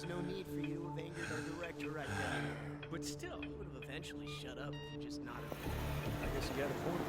was no need for you to have angered our director right then. But still, he would have eventually shut up if you just nodded. I guess you got a point.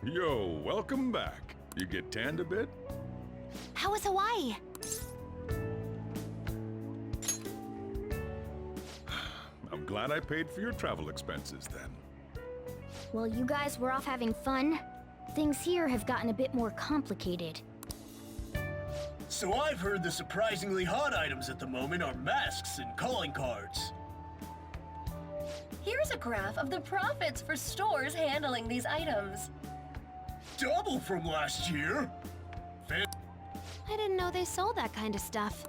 Yo, welcome back. You get tanned a bit? How was Hawaii? I'm glad I paid for your travel expenses then. Well, you guys were off having fun. Things here have gotten a bit more complicated. So I've heard the surprisingly hot items at the moment are masks and calling cards. Here's a graph of the profits for stores handling these items. Double from last year. I didn't know they sold that kind of stuff.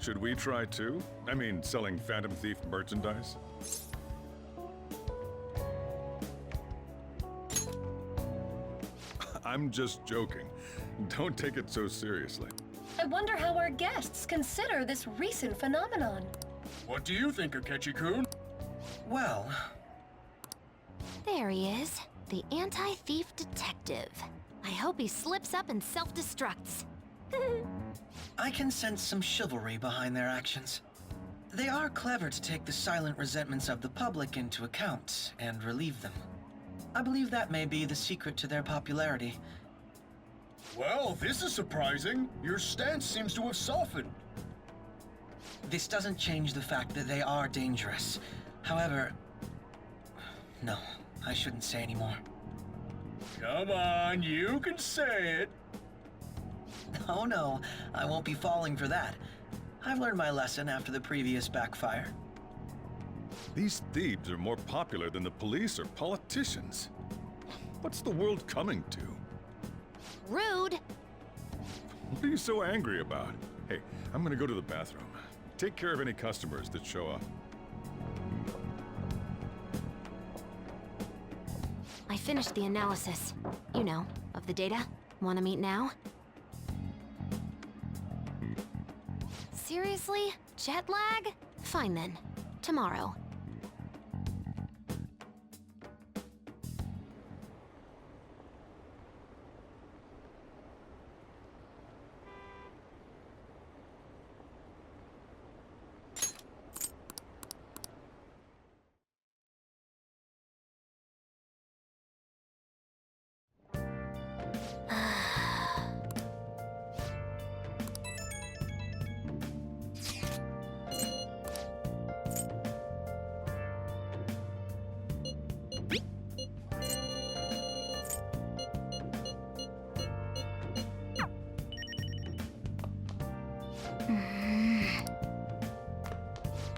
Should we try too? I mean, selling Phantom Thief merchandise? I'm just joking. Don't take it so seriously. I wonder how our guests consider this recent phenomenon. What do you think, Akechi-kun? Well, There he is, the anti-thief detective. I hope he slips up and self-destructs. I can sense some chivalry behind their actions. They are clever to take the silent resentments of the public into account and relieve them. I believe that may be the secret to their popularity. Well, this is surprising. Your stance seems to have softened. This doesn't change the fact that they are dangerous. However, no, I shouldn't say anymore. Come on, you can say it. Oh no, I won't be falling for that. I've learned my lesson after the previous backfire. These thieves are more popular than the police or politicians. What's the world coming to? Rude! What are you so angry about? Hey, I'm gonna go to the bathroom. Take care of any customers that show up. I finished the analysis. You know, of the data. Wanna meet now? Seriously? Jet lag? Fine then. Tomorrow.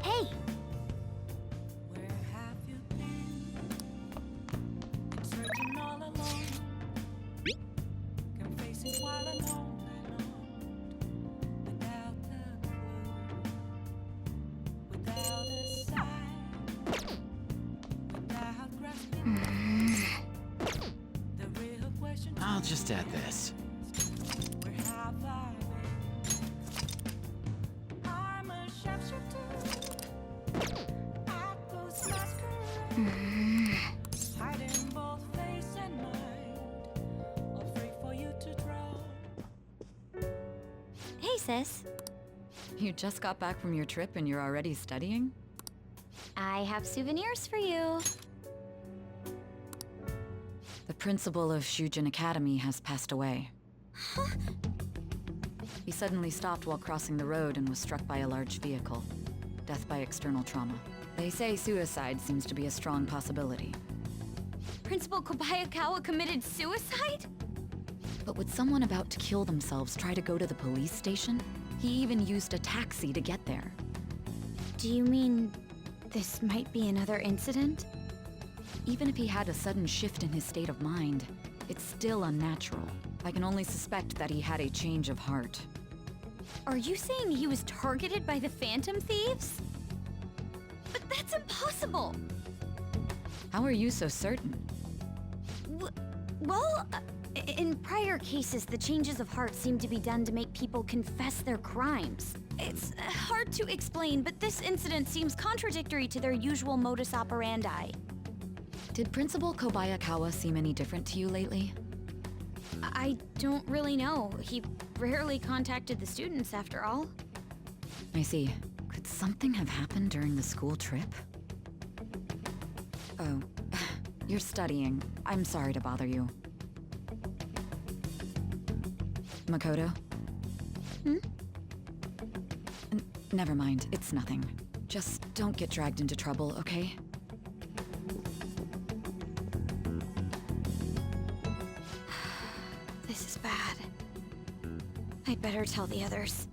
Hey! Where have you been? Searching all alone. Confessing while alone, without a clue, without a sign, without grasping the real question. I'll just add this. Where have I been? I'm a sharpshooter. I pose masquerade. Hiding both face and mind. Afraid for you to draw. Hey, sis. You just got back from your trip and you're already studying? I have souvenirs for you. The principal of Shujin Academy has passed away. He suddenly stopped while crossing the road and was struck by a large vehicle. Death by external trauma. They say suicide seems to be a strong possibility. Principal Kobayakawa committed suicide? But would someone about to kill themselves try to go to the police station? He even used a taxi to get there. Do you mean this might be another incident? Even if he had a sudden shift in his state of mind, it's still unnatural. I can only suspect that he had a change of heart. Are you saying he was targeted by the Phantom Thieves? But that's impossible! How are you so certain? In prior cases, the changes of heart seem to be done to make people confess their crimes. It's hard to explain, but this incident seems contradictory to their usual modus operandi. Did Principal Kobayakawa seem any different to you lately? I don't really know. He rarely contacted the students, after all. I see. Could something have happened during the school trip? Oh, you're studying. I'm sorry to bother you. Makoto? Never mind, it's nothing. Just don't get dragged into trouble, okay? This is bad. I'd better tell the others.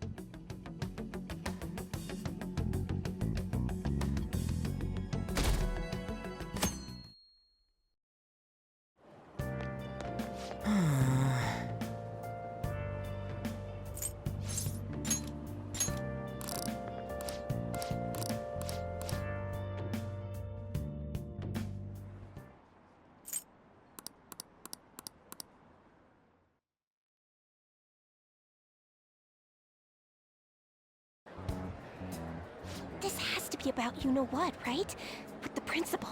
This has to be about you-know-what, right? With the principal.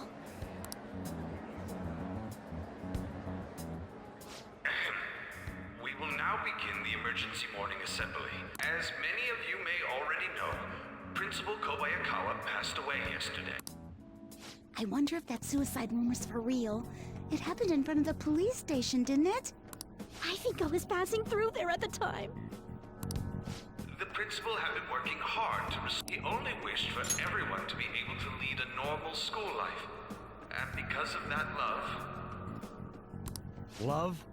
We will now begin the emergency morning assembly. As many of you may already know, Principal Kobayakawa passed away yesterday. I wonder if that suicide rumor's for real. It happened in front of the police station, didn't it? I think I was passing through there at the time. The principal had been working hard to He only wished for everyone to be able to lead a normal school life. And because of that love... Love?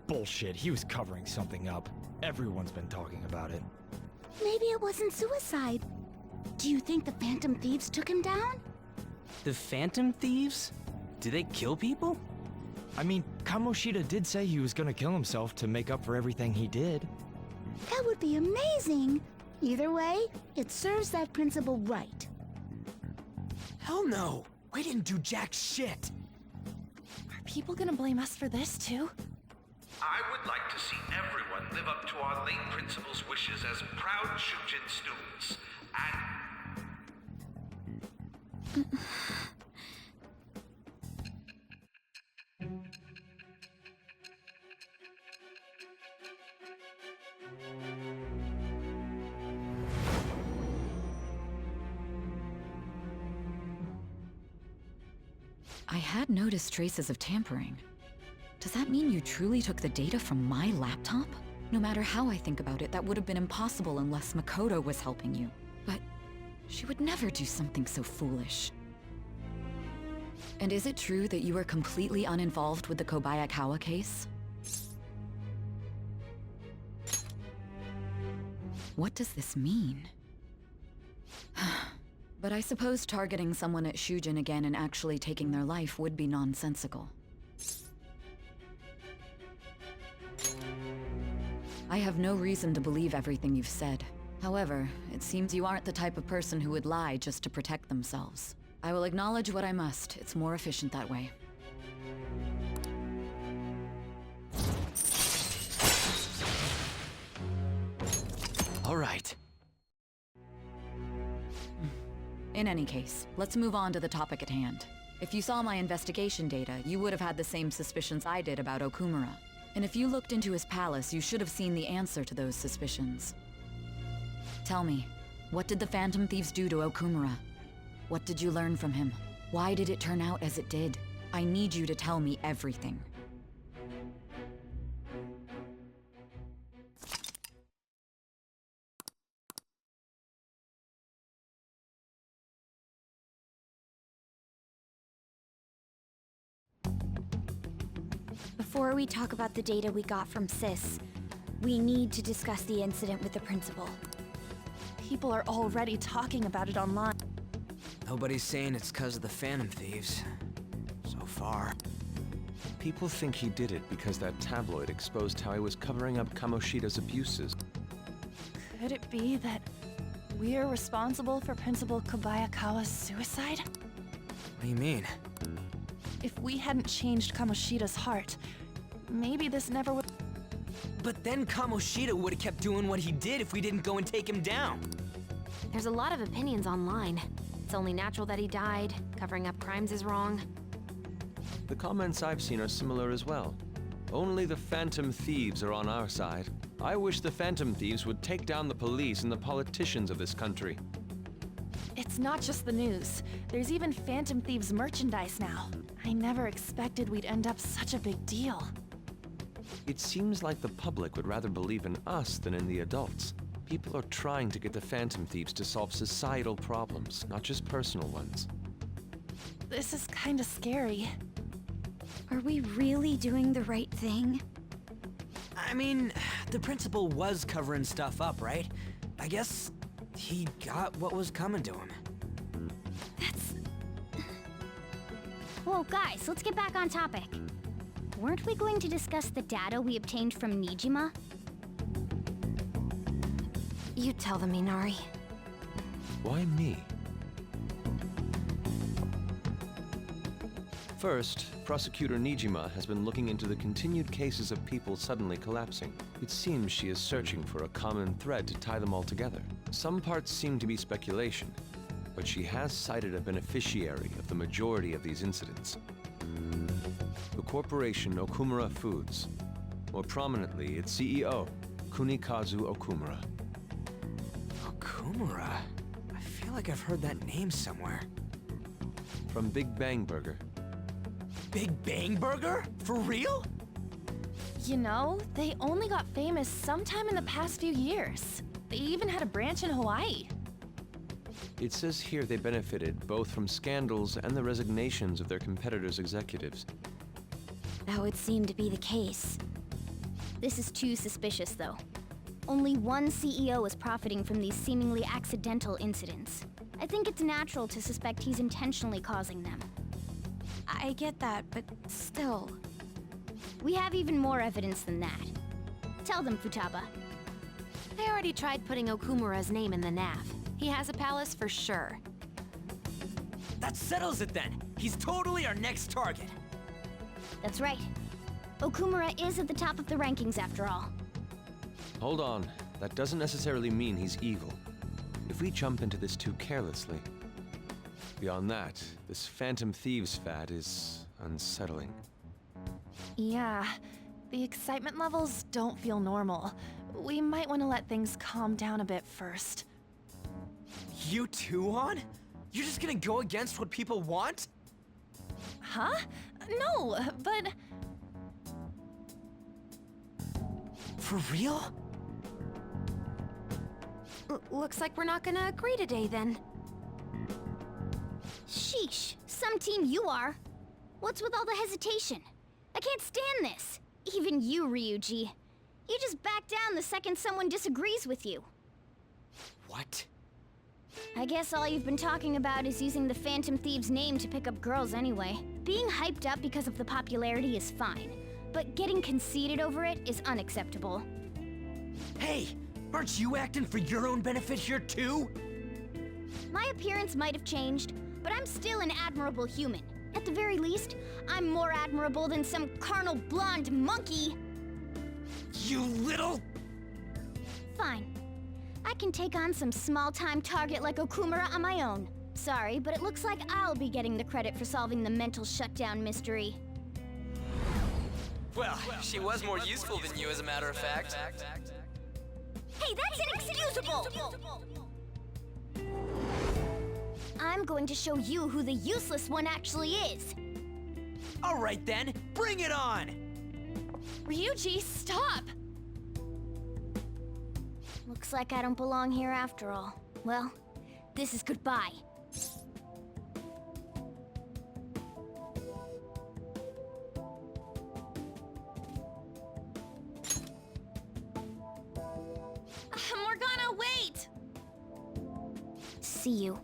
Bullshit, he was covering something up. Everyone's been talking about it. Maybe it wasn't suicide. Do you think the Phantom Thieves took him down? The Phantom Thieves? Do they kill people? I mean, Kamoshida did say he was gonna kill himself to make up for everything he did. That would be amazing. Either way, it serves that principal right. Hell no! We didn't do jack shit! Are people gonna blame us for this, too? I would like to see everyone live up to our late principal's wishes as proud Shujin students. And... I had noticed traces of tampering. Does that mean you truly took the data from my laptop? No matter how I think about it, that would have been impossible unless Makoto was helping you. But she would never do something so foolish. And is it true that you are completely uninvolved with the Kobayakawa case? What does this mean? But I suppose targeting someone at Shujin again and actually taking their life would be nonsensical. I have no reason to believe everything you've said. However, it seems you aren't the type of person who would lie just to protect themselves. I will acknowledge what I must. It's more efficient that way. All right. In any case, let's move on to the topic at hand. If you saw my investigation data, you would have had the same suspicions I did about Okumura. And if you looked into his palace, you should have seen the answer to those suspicions. Tell me, what did the Phantom Thieves do to Okumura? What did you learn from him? Why did it turn out as it did? I need you to tell me everything. Before we talk about the data we got from Sis, we need to discuss the incident with the principal. People are already talking about it online. Nobody's saying it's because of the Phantom Thieves. So far. People think he did it because that tabloid exposed how he was covering up Kamoshida's abuses. Could it be that we're responsible for Principal Kobayakawa's suicide? What do you mean? If we hadn't changed Kamoshida's heart, maybe this never would. But then Kamoshida would have kept doing what he did if we didn't go and take him down. There's a lot of opinions online. It's only natural that he died. Covering up crimes is wrong. The comments I've seen are similar as well. Only the Phantom Thieves are on our side. I wish the Phantom Thieves would take down the police and the politicians of this country. It's not just the news. There's even Phantom Thieves merchandise now. I never expected we'd end up such a big deal. It seems like the public would rather believe in us than in the adults. People are trying to get the Phantom Thieves to solve societal problems, not just personal ones. This is kinda scary. Are we really doing the right thing? I mean, the principal was covering stuff up, right? I guess he got what was coming to him. That's... Whoa, guys, let's get back on topic. Weren't we going to discuss the data we obtained from Nijima? You tell them, Minari. Why me? First, Prosecutor Nijima has been looking into the continued cases of people suddenly collapsing. It seems she is searching for a common thread to tie them all together. Some parts seem to be speculation, but she has cited a beneficiary of the majority of these incidents. The corporation Okumura Foods. More prominently, its CEO, Kunikazu Okumura. Okumura? I feel like I've heard that name somewhere. From Big Bang Burger. Big Bang Burger? For real? You know, they only got famous sometime in the past few years. They even had a branch in Hawaii. It says here they benefited both from scandals and the resignations of their competitors' executives. That would seem to be the case. This is too suspicious, though. Only one CEO is profiting from these seemingly accidental incidents. I think it's natural to suspect he's intentionally causing them. I get that, but still... We have even more evidence than that. Tell them, Futaba. They already tried putting Okumura's name in the nav. He has a palace for sure. That settles it then. He's totally our next target. That's right. Okumura is at the top of the rankings after all. Hold on. That doesn't necessarily mean he's evil. If we jump into this too carelessly. Beyond that, this Phantom Thieves fad is unsettling. Yeah, the excitement levels don't feel normal. We might want to let things calm down a bit first. You too, On? You're just gonna go against what people want? Huh? No, but... For real? Looks like we're not gonna agree today, then. Sheesh, some team you are. What's with all the hesitation? I can't stand this. Even you, Ryuji. You just back down the second someone disagrees with you. What? I guess all you've been talking about is using the Phantom Thieves' name to pick up girls anyway. Being hyped up because of the popularity is fine, but getting conceited over it is unacceptable. Hey, aren't you acting for your own benefit here too? My appearance might have changed, but I'm still an admirable human. At the very least, I'm more admirable than some carnal blonde monkey. You little... Fine. I can take on some small-time target like Okumura on my own. Sorry, but it looks like I'll be getting the credit for solving the mental shutdown mystery. Well, she was more useful than you, as a matter of fact. Hey, that's inexcusable! I'm going to show you who the useless one actually is. All right then, bring it on! Ryuji, stop! Looks like I don't belong here after all. Well, this is goodbye. Morgana, wait! See you.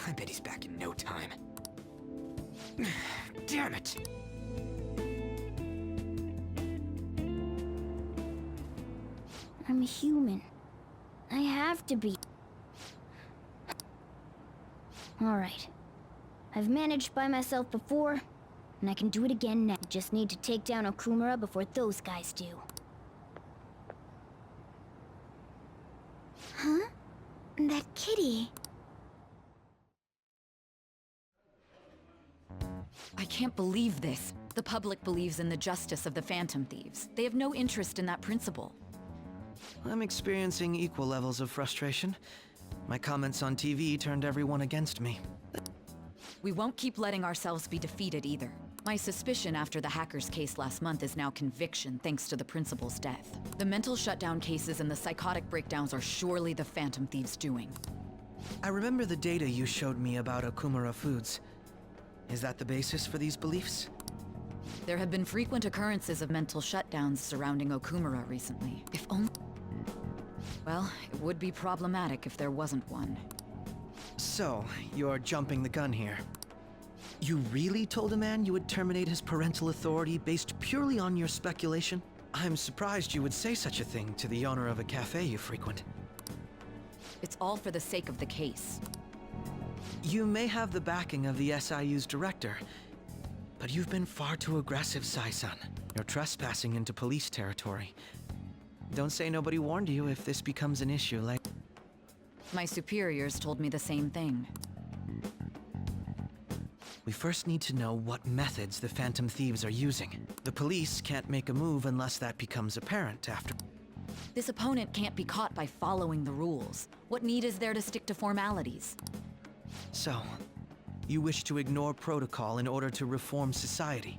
I bet he's back in no time. Damn it! I'm a human. I have to be. Alright. I've managed by myself before, and I can do it again now. I just need to take down Okumura before those guys do. Huh? That kitty. I can't believe this. The public believes in the justice of the Phantom Thieves. They have no interest in that principle. I'm experiencing equal levels of frustration. My comments on TV turned everyone against me. We won't keep letting ourselves be defeated either. My suspicion after the hackers case last month is now conviction thanks to the principal's death. The mental shutdown cases and the psychotic breakdowns are surely the Phantom Thieves' doing. I remember the data you showed me about Okumura Foods. Is that the basis for these beliefs? There have been frequent occurrences of mental shutdowns surrounding Okumura recently. If only... Well, it would be problematic if there wasn't one. So, you're jumping the gun here. You really told a man you would terminate his parental authority based purely on your speculation? I'm surprised you would say such a thing to the owner of a cafe you frequent. It's all for the sake of the case. You may have the backing of the SIU's director, but you've been far too aggressive, Sai-san. You're trespassing into police territory. Don't say nobody warned you if this becomes an issue like... My superiors told me the same thing. We first need to know what methods the Phantom Thieves are using. The police can't make a move unless that becomes apparent after... This opponent can't be caught by following the rules. What need is there to stick to formalities? So, you wish to ignore protocol in order to reform society.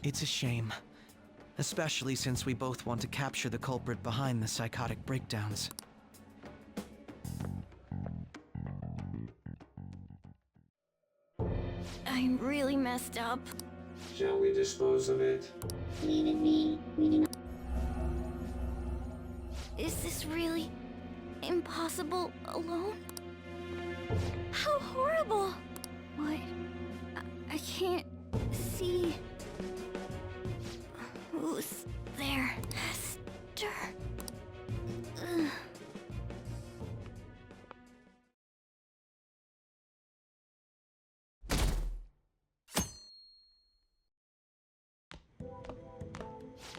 It's a shame. Especially since we both want to capture the culprit behind the psychotic breakdowns. I'm really messed up. Shall we dispose of it? Is this really impossible alone? How horrible! What? I can't see. Who's there? Hester. Ugh.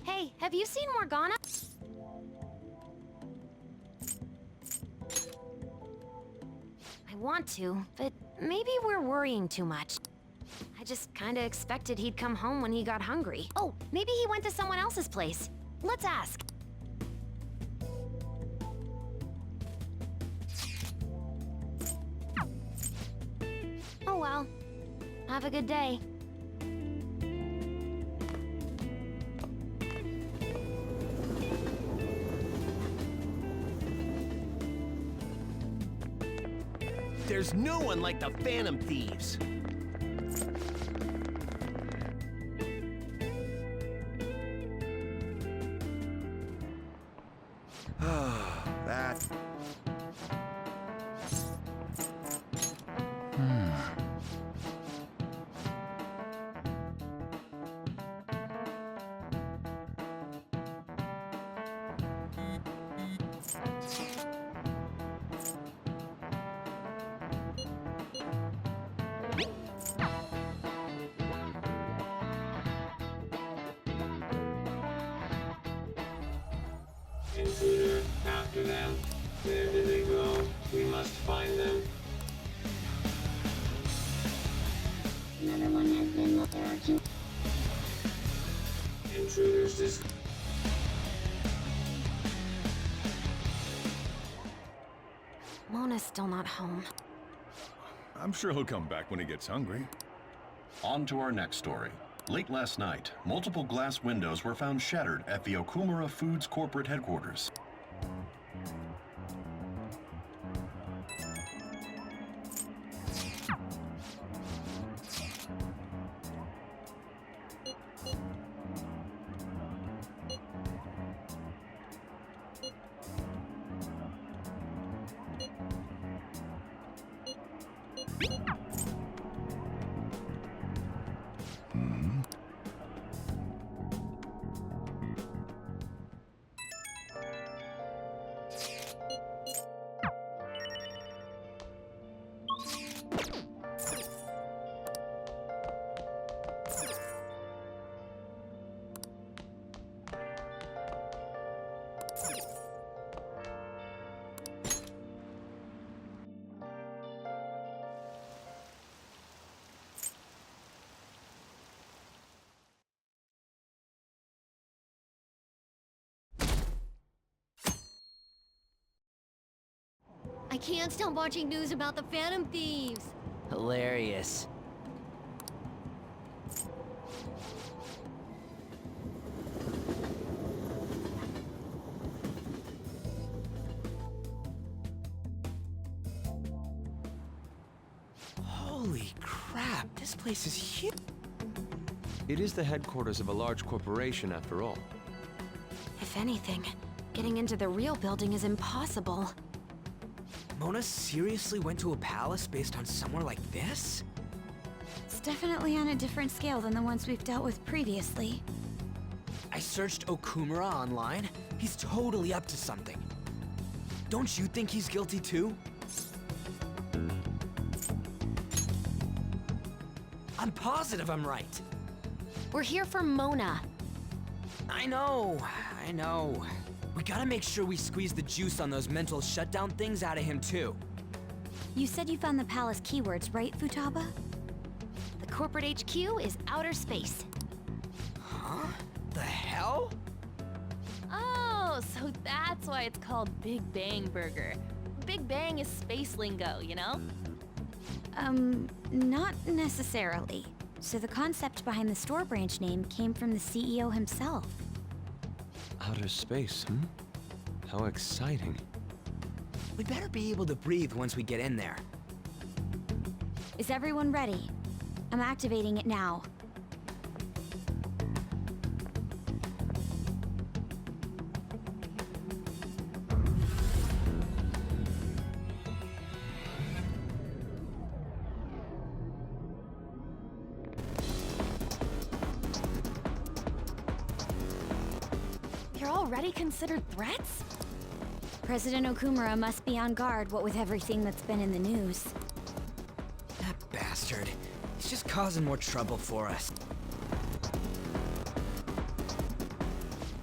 Hey, have you seen Morgana? I want to, but maybe we're worrying too much. I just kinda expected he'd come home when he got hungry. Oh, maybe he went to someone else's place. Let's ask. Oh well. Have a good day. There's no one like the Phantom Thieves. That... Mona's still not home. I'm sure he'll come back when he gets hungry. On to our next story. Late last night, multiple glass windows were found shattered at the Okumura Foods corporate headquarters. I can't stop watching news about the Phantom Thieves. Hilarious. Holy crap, this place is huge. It is the headquarters of a large corporation, after all. If anything, getting into the real building is impossible. Mona seriously went to a palace based on somewhere like this? It's definitely on a different scale than the ones we've dealt with previously. I searched Okumura online. He's totally up to something. Don't you think he's guilty too? I'm positive I'm right. We're here for Mona. I know. We gotta make sure we squeeze the juice on those mental shutdown things out of him too. You said you found the palace keywords, right, Futaba? The corporate HQ is outer space. Huh? The hell? Oh, so that's why it's called Big Bang Burger. Big Bang is space lingo, you know? Not necessarily. So the concept behind the store branch name came from the CEO himself. Outer space, hmm? How exciting. We better be able to breathe once we get in there. Is everyone ready? I'm activating it now. You're already considered threats? President Okumura must be on guard, what with everything that's been in the news. That bastard. He's just causing more trouble for us.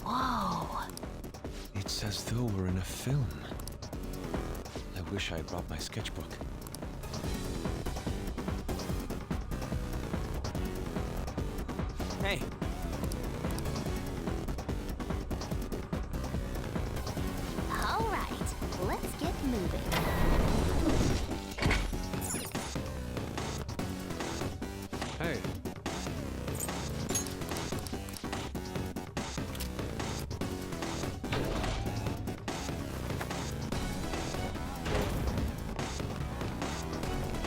Whoa. It's as though we're in a film. I wish I had brought my sketchbook. Hey. All right, let's get moving. Hey.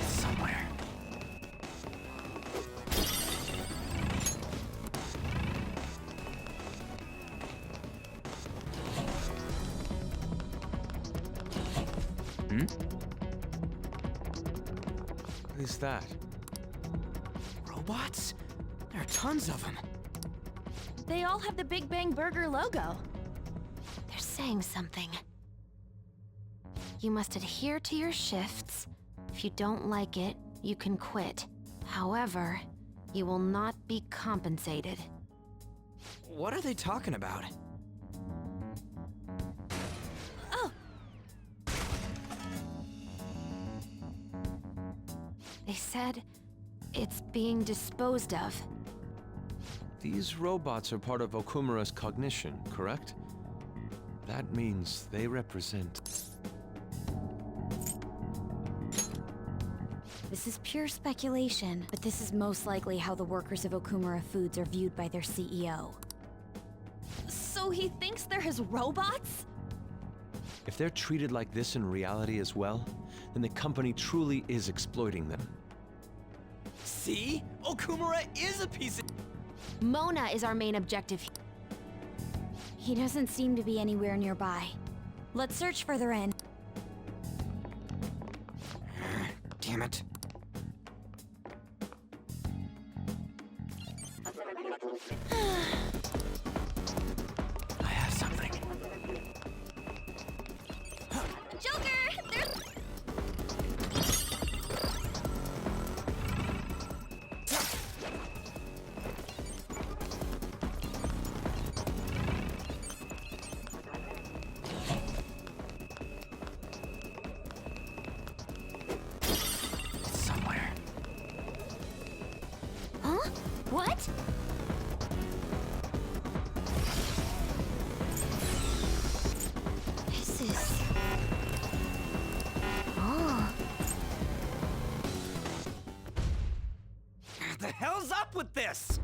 Somewhere. Hmm? What is that? Robots? There are tons of them. They all have the Big Bang Burger logo. They're saying something. You must adhere to your shifts. If you don't like it, you can quit. However, you will not be compensated. What are they talking about? Oh, They said it's being disposed of. These robots are part of Okumura's cognition, correct? That means they represent... This is pure speculation, but this is most likely how the workers of Okumura Foods are viewed by their CEO. So he thinks they're his robots? If they're treated like this in reality as well, then the company truly is exploiting them. See? Okumura is a piece of... Mona is our main objective. He doesn't seem to be anywhere nearby. Let's search further in. Damn it. I have something. Joker! There's... It's somewhere. Huh? What? This is... Oh. The hell's up with this?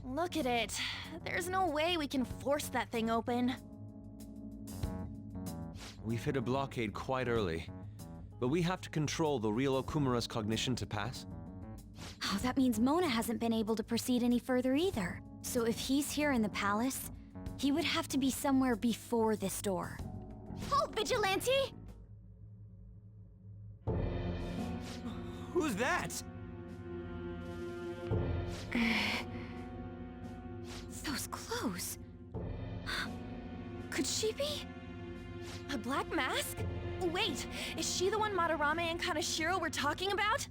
Look at it. There's no way we can force that thing open. We've hit a blockade quite early, but we have to control the real Okumura's cognition to pass. Oh, that means Mona hasn't been able to proceed any further either. So if he's here in the palace, he would have to be somewhere before this door. Halt, Vigilante! Who's that? Those clothes. Could she be? A black mask? Wait, is she the one Madarame and Kaneshiro were talking about?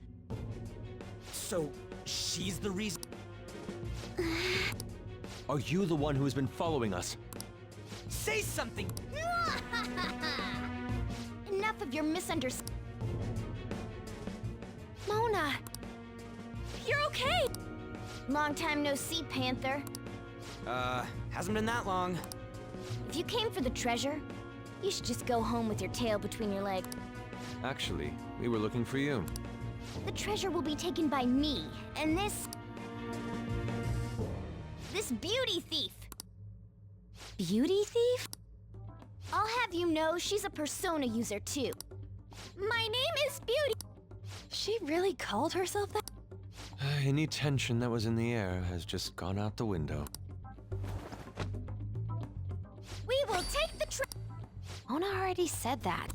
So, she's the reason... Are you the one who has been following us? Say something! Enough of your misunderstanding. Mona! You're okay! Long time no see, Panther. Hasn't been that long. If you came for the treasure, you should just go home with your tail between your legs. Actually, we were looking for you. The treasure will be taken by me, and this beauty thief. Beauty thief? I'll have you know she's a Persona user too. My name is Beauty. She really called herself that? Any tension that was in the air has just gone out the window. We will take the Mona already said that.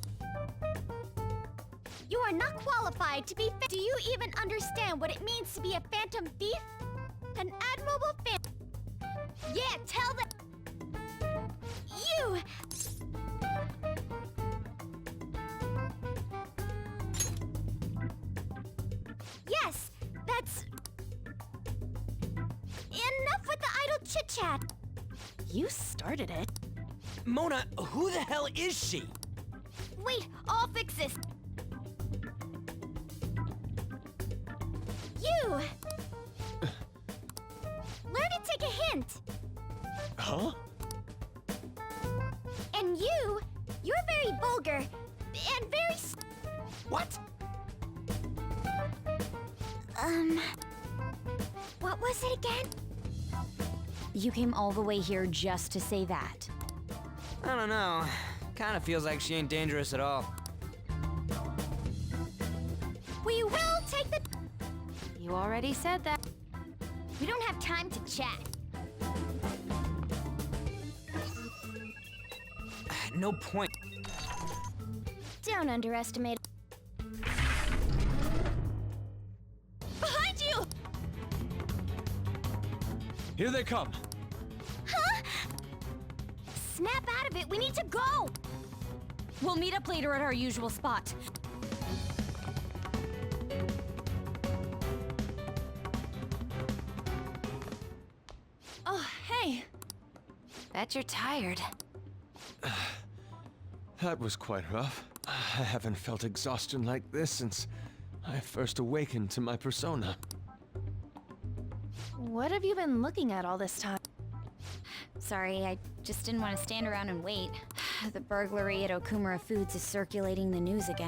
You are not qualified to be. Do you even understand what it means to be a phantom thief? An admirable phantom. Yeah, tell them. You. Yes, that's. Enough with the idle chit chat. You started it. Mona, who the hell is she? Wait, I'll fix this. You! Learn to take a hint. Huh? And you're very vulgar and very. What? What was it again? You came all the way here just to say that. I don't know. Kinda feels like she ain't dangerous at all. We will take the. You already said that. We don't have time to chat. No point. Don't underestimate. Behind you! Here they come. Huh? Snap out of it. We need to go. We'll meet up later at our usual spot. Oh, hey. Bet you're tired. That was quite rough. I haven't felt exhaustion like this since I first awakened to my persona. What have you been looking at all this time? Sorry, I just didn't want to stand around and wait. The burglary at Okumura Foods is circulating the news again.